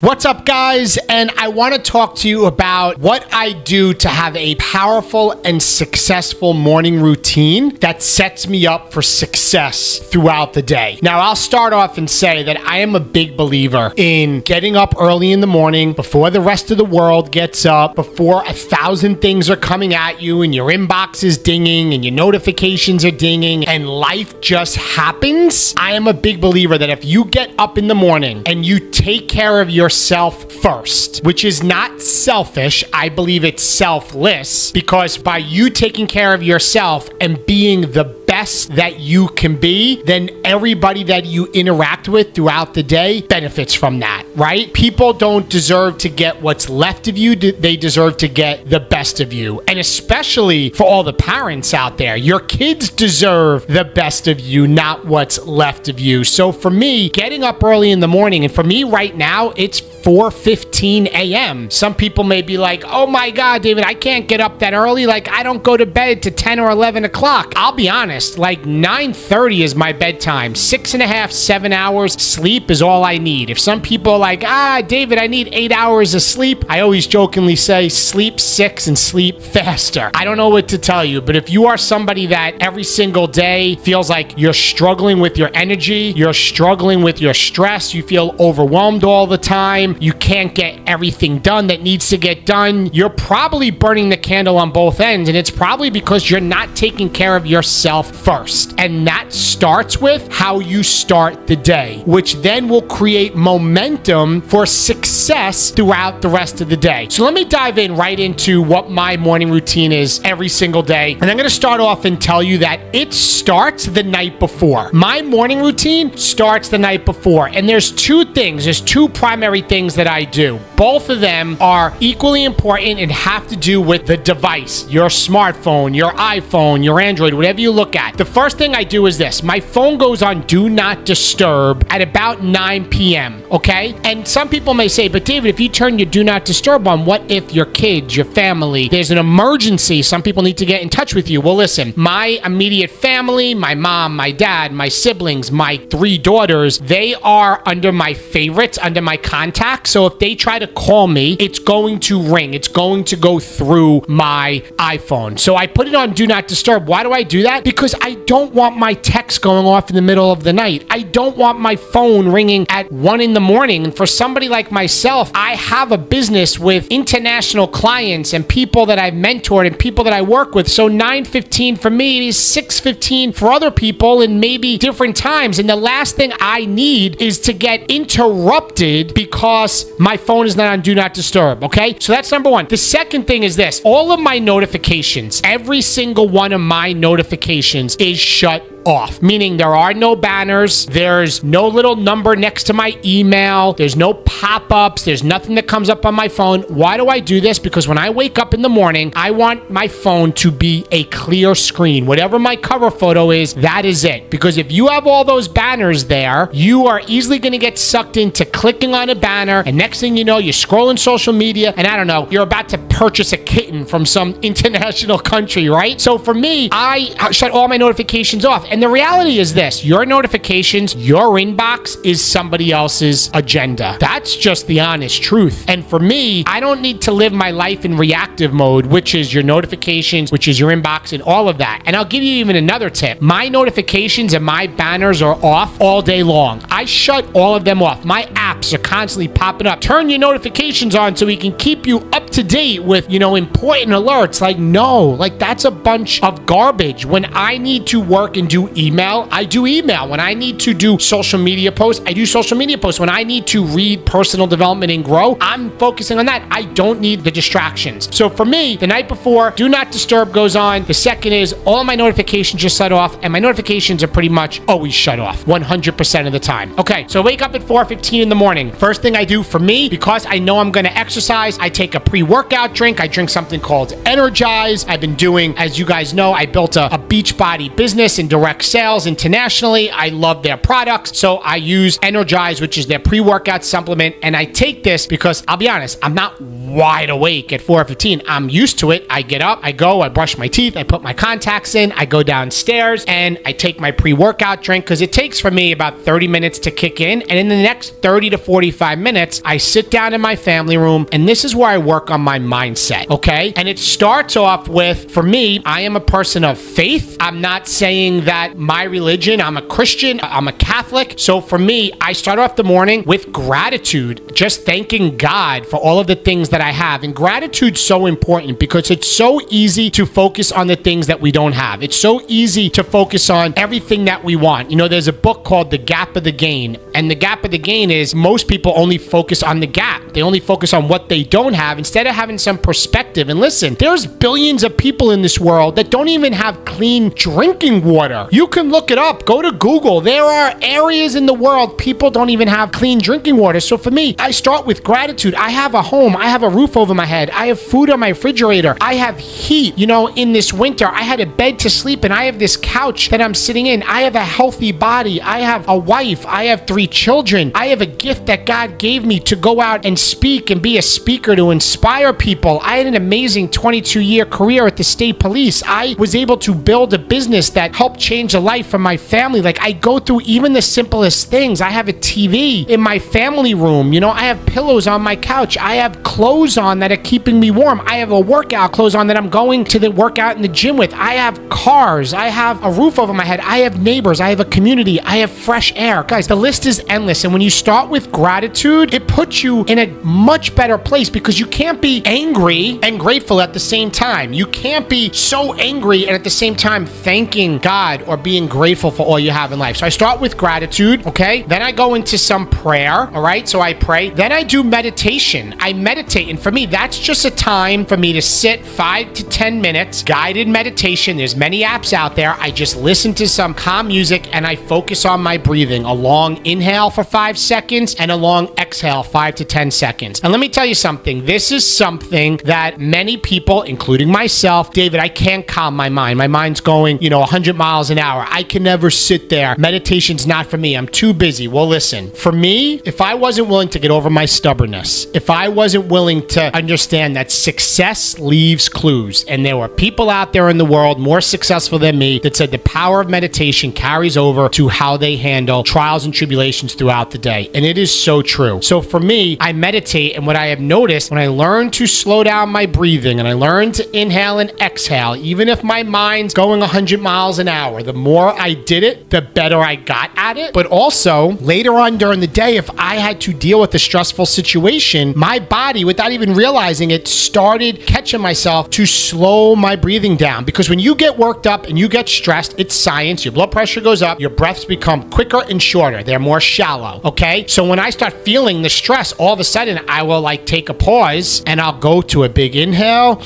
What's up, guys? And I want to talk to you about what I do to have a powerful and successful morning routine that sets me up for success throughout the day. Now, I'll start off and say that I am a big believer in getting up early in the morning before the rest of the world gets up, before 1,000 things are coming at you and your inbox is dinging and your notifications are dinging and life just happens. I am a big believer that if you get up in the morning and you take care of yourself first, which is not selfish, I believe it's selfless, because by you taking care of yourself and being the best that you can be, then everybody that you interact with throughout the day benefits from that, right? People don't deserve to get what's left of you. They deserve to get the best of you. And especially for all the parents out there, your kids deserve the best of you, not what's left of you. So for me, getting up early in the morning, and for me right now, it's 4:15 a.m. Some people may be like, oh my God, David, I can't get up that early. Like, I don't go to bed to 10 or 11 o'clock. I'll be honest, like 9:30 is my bedtime. 6.5, 7 hours sleep is all I need. If some people are like, David, I need 8 hours of sleep, I always jokingly say, sleep 6 and sleep faster. I don't know what to tell you, but if you are somebody that every single day feels like you're struggling with your energy, you're struggling with your stress, you feel overwhelmed all the time, you can't get everything done that needs to get done, you're probably burning the candle on both ends, and it's probably because you're not taking care of yourself first. And that starts with how you start the day, which then will create momentum for success throughout the rest of the day. So let me dive in right into what my morning routine is every single day. And I'm going to start off and tell you that it starts the night before. My morning routine starts the night before. And there's two primary things that I do. Both of them are equally important and have to do with the device, your smartphone, your iPhone, your Android, whatever you look at. The first thing I do is this. My phone goes on Do Not Disturb at about 9 p.m., okay? And some people may say, but David, if you turn your Do Not Disturb on, what if your kids, your family, there's an emergency, some people need to get in touch with you? Well, listen, my immediate family, my mom, my dad, my siblings, my 3 daughters, they are under my favorites, under my contacts. So if they try to call me, it's going to ring. It's going to go through my iPhone. So I put it on Do Not Disturb. Why do I do that? Because I don't want my text going off in the middle of the night. I don't want my phone ringing at 1 in the morning. And for somebody like myself, I have a business with international clients and people that I've mentored and people that I work with. So 9:15 for me is 6:15 for other people and maybe different times. And the last thing I need is to get interrupted because my phone is not on Do Not Disturb, okay? So that's number one. The second thing is this. All of my notifications, every single one of my notifications is shut off, meaning there are no banners, there's no little number next to my email, there's no pop-ups, there's nothing that comes up on my phone. Why do I do this? Because when I wake up in the morning, I want my phone to be a clear screen. Whatever my cover photo is, that is it. Because if you have all those banners there, you are easily going to get sucked into clicking on a banner, and next thing you know, you're scrolling social media, and I don't know, you're about to purchase a kitten from some international country, right? So for me, I shut all my notifications off. And the reality is this, your notifications, your inbox is somebody else's agenda. That's just the honest truth. And for me, I don't need to live my life in reactive mode, which is your notifications, which is your inbox and all of that. And I'll give you even another tip. My notifications and my banners are off all day long. I shut all of them off. My apps are constantly popping up. Turn your notifications on so we can keep you up to date with, important alerts. Like, no, like that's a bunch of garbage. When I need to work and do email, I do email. When I need to do social media posts, I do social media posts. When I need to read personal development and grow, I'm focusing on that. I don't need the distractions. So for me, the night before, Do Not Disturb goes on. The second is all my notifications just shut off, and my notifications are pretty much always shut off 100% of the time. Okay, so wake up at 4:15 in the morning. First thing I do for me, because I know I'm going to exercise, I take a pre-workout pre-workout drink. I drink something called Energize. I've been doing, as you guys know, I built a Beachbody business in direct sales internationally. I love their products. So I use Energize, which is their pre-workout supplement. And I take this because I'll be honest, I'm not wide awake at 4:15. I'm used to it. I get up, I go, I brush my teeth, I put my contacts in, I go downstairs, and I take my pre-workout drink because it takes for me about 30 minutes to kick in. And in the next 30 to 45 minutes, I sit down in my family room, and this is where I work on my mindset, okay? And it starts off with, for me, I am a person of faith. I'm not saying that my religion, I'm a Christian, I'm a Catholic. So for me, I start off the morning with gratitude, just thanking God for all of the things that I have. And gratitude's so important because it's so easy to focus on the things that we don't have. It's so easy to focus on everything that we want. You know, there's a book called The Gap of the Gain. And the gap of the gain is most people only focus on the gap. They only focus on what they don't have instead of having some perspective. And listen, there's billions of people in this world that don't even have clean drinking water. You can look it up. Go to Google. There are areas in the world people don't even have clean drinking water. So for me, I start with gratitude. I have a home. I have a roof over my head. I have food on my refrigerator. I have heat. You know, in this winter, I had a bed to sleep in. I have this couch that I'm sitting in. I have a healthy body. I have a wife. I have 3 children. I have a gift that God gave me to go out and speak and be a speaker to inspire people. I had an amazing 22-year career at the state police. I was able to build a business that helped change the life of my family. Like, I go through even the simplest things. I have a TV in my family room. You know, I have pillows on my couch. I have clothes on that are keeping me warm. I have a workout clothes on that I'm going to the workout in the gym with. I have cars. I have a roof over my head. I have neighbors. I have a community. I have fresh air. Guys, the list is endless. And when you start with gratitude, it puts you in a much better place because you can't be angry and grateful at the same time. You can't be so angry and at the same time thanking God or being grateful for all you have in life. So I start with gratitude, okay? Then I go into some prayer, all right? So I pray. Then I do meditation. I meditate. And for me, that's just a time for me to sit 5 to 10 minutes, guided meditation. There's many apps out there. I just listen to some calm music and I focus on my breathing. A long inhale for 5 seconds and a long exhale, 5 to 10 seconds. And let me tell you something. This is something that many people, including myself, David, I can't calm my mind. My mind's going, 100 miles an hour. I can never sit there. Meditation's not for me. I'm too busy. Well, listen, for me, if I wasn't willing to get over my stubbornness, if I wasn't willing to understand that success leaves clues, and there were people out there in the world more successful than me that said the power of meditation carries over to how they handle trials and tribulations throughout the day. And it is so true. So for me, I meditate, and what I have noticed when I learn to slow down my breathing and I learn to inhale and exhale, even if my mind's going 100 miles an hour, the more I did it, the better I got at it. But also, later on during the day, if I had to deal with a stressful situation, my body, without even realizing it, started catching myself to slow my breathing down. Because when you get worked up and you get stressed, it's science. Your blood pressure goes up, your breaths become quicker and shorter. They're more shallow, okay? So when I start feeling the stress, all of a sudden I will take a pause and I'll go to a big inhale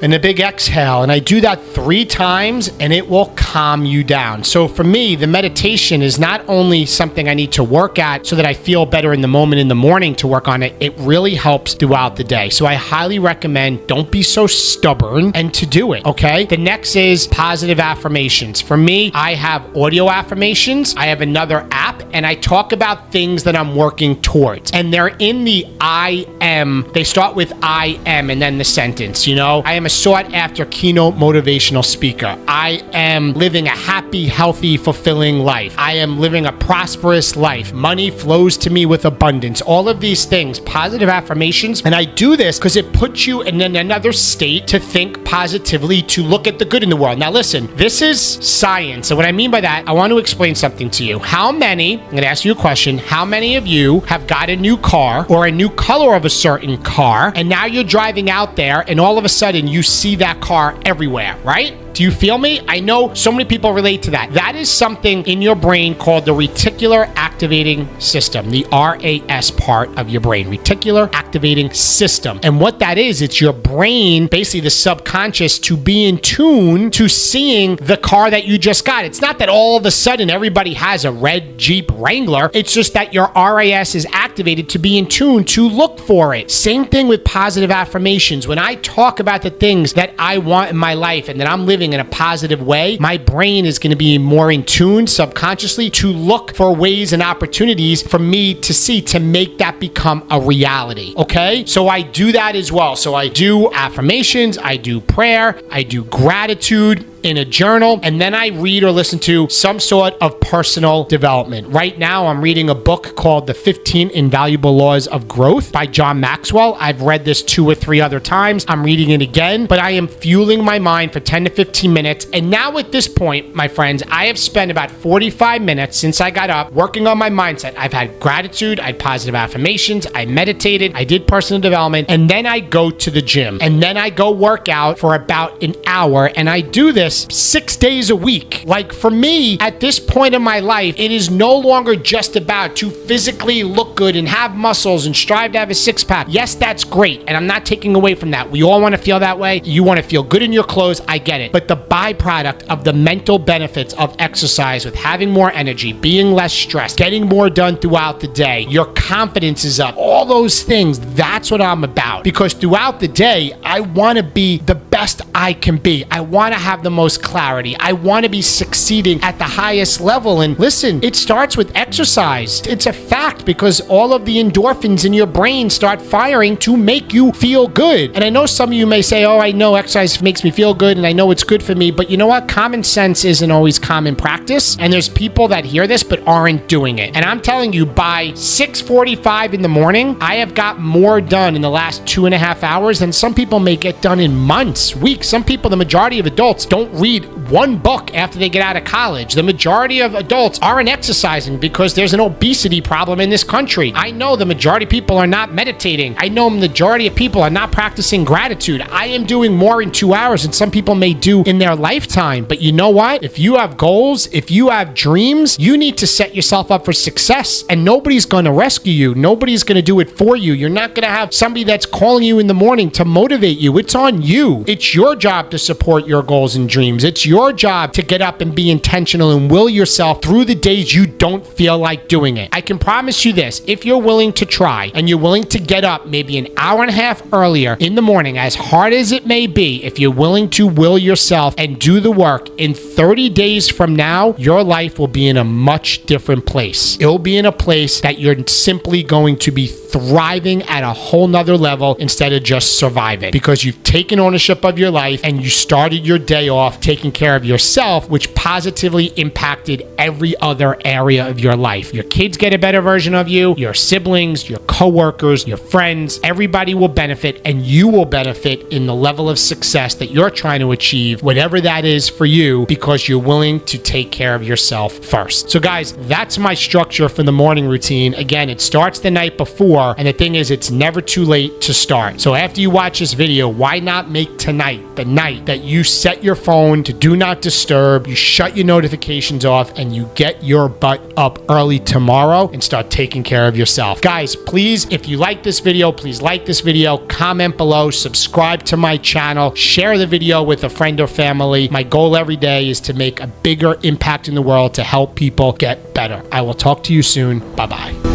and a big exhale. And I do that 3 times and it will calm you down. So for me, the meditation is not only something I need to work at so that I feel better in the moment in the morning to work on it, it really helps throughout the day. So I highly recommend don't be so stubborn and to do it, okay? The next is positive affirmations. For me, I have audio affirmations. I have another app and I talk about things that I'm working towards. And they're in the I am. They start with I am and then the sentence, I am a sought after keynote motivational speaker. I am living a happy, healthy, fulfilling life. I am living a prosperous life. Money flows to me with abundance. All of these things, positive affirmations. And I do this because it puts you in another state to think positively, to look at the good in the world. Now listen, this is science. And what I mean by that, I want to explain something to you. I'm going to ask you a question. How many of you have got a new car or a new color of a certain car, and now you're driving out there and all of a sudden you see that car everywhere, right? Do you feel me? I know so many people relate to that. That is something in your brain called the reticular activating system, the RAS part of your brain, reticular activating system. And what that is, it's your brain, basically the subconscious, to be in tune to seeing the car that you just got. It's not that all of a sudden everybody has a red Jeep Wrangler. It's just that your RAS is activated to be in tune to look for it. Same thing with positive affirmations. When I talk about the things that I want in my life and that I'm living in a positive way, my brain is going to be more in tune subconsciously to look for ways and opportunities for me to see to make that become a reality. Okay? So I do that as well. So I do affirmations, I do prayer, I do gratitude in a journal, and then I read or listen to some sort of personal development. Right now, I'm reading a book called The 15 Invaluable Laws of Growth by John Maxwell. I've read this 2 or 3 other times. I'm reading it again, but I am fueling my mind for 10 to 15 minutes. And now at this point, my friends, I have spent about 45 minutes since I got up working on my mindset. I've had gratitude, I had positive affirmations, I meditated, I did personal development, and then I go to the gym. And then I go work out for about an hour, and I do this 6 days a week. Like, for me, at this point in my life, it is no longer just about to physically look good and have muscles and strive to have a six-pack. Yes, that's great, and I'm not taking away from that. We all want to feel that way. You want to feel good in your clothes. I get it. But the byproduct of the mental benefits of exercise, with having more energy, being less stressed, getting more done throughout the day, your confidence is up, all those things, that's what I'm about. Because throughout the day, I want to be the best I can be. I want to have the most clarity. I want to be succeeding at the highest level. And listen, it starts with exercise. It's a fact, because all of the endorphins in your brain start firing to make you feel good. And I know some of you may say, oh, I know exercise makes me feel good and I know it's good for me, but you know what? Common sense isn't always common practice. And there's people that hear this but aren't doing it. And I'm telling you, by 6:45 in the morning, I have got more done in the last 2.5 hours than some people may get done in months, weeks. Some people, the majority of adults, don't read one book after they get out of college. The majority of adults aren't exercising because there's an obesity problem in this country. I know the majority of people are not meditating. I know the majority of people are not practicing gratitude. I am doing more in 2 hours than some people may do in their lifetime. But you know what? If you have goals, if you have dreams, you need to set yourself up for success, and nobody's going to rescue you. Nobody's going to do it for you. You're not going to have somebody that's calling you in the morning to motivate you. It's on you. It's your job to support your goals and dreams. It's your job to get up and be intentional and will yourself through the days you don't feel like doing it. I can promise you this, if you're willing to try and you're willing to get up maybe an hour and a half earlier in the morning, as hard as it may be, if you're willing to will yourself and do the work, in 30 days from now, your life will be in a much different place. It will be in a place that you're simply going to be thriving at a whole nother level instead of just surviving, because you've taken ownership of your life and you started your day off taking care of yourself, which positively impacted every other area of your life. Your kids get a better version of you, your siblings, your coworkers, your friends, everybody will benefit, and you will benefit in the level of success that you're trying to achieve, whatever that is for you, because you're willing to take care of yourself first. So guys, that's my structure for the morning routine. Again, it starts the night before, and the thing is, it's never too late to start. So after you watch this video, why not make tonight the night that you set your phone to do not disturb, you shut your notifications off, and you get your butt up early tomorrow and start taking care of yourself. Guys, please, if you like this video, please like this video, comment below, subscribe to my channel, share the video with a friend or family. My goal every day is to make a bigger impact in the world to help people get better. I will talk to you soon. Bye-bye.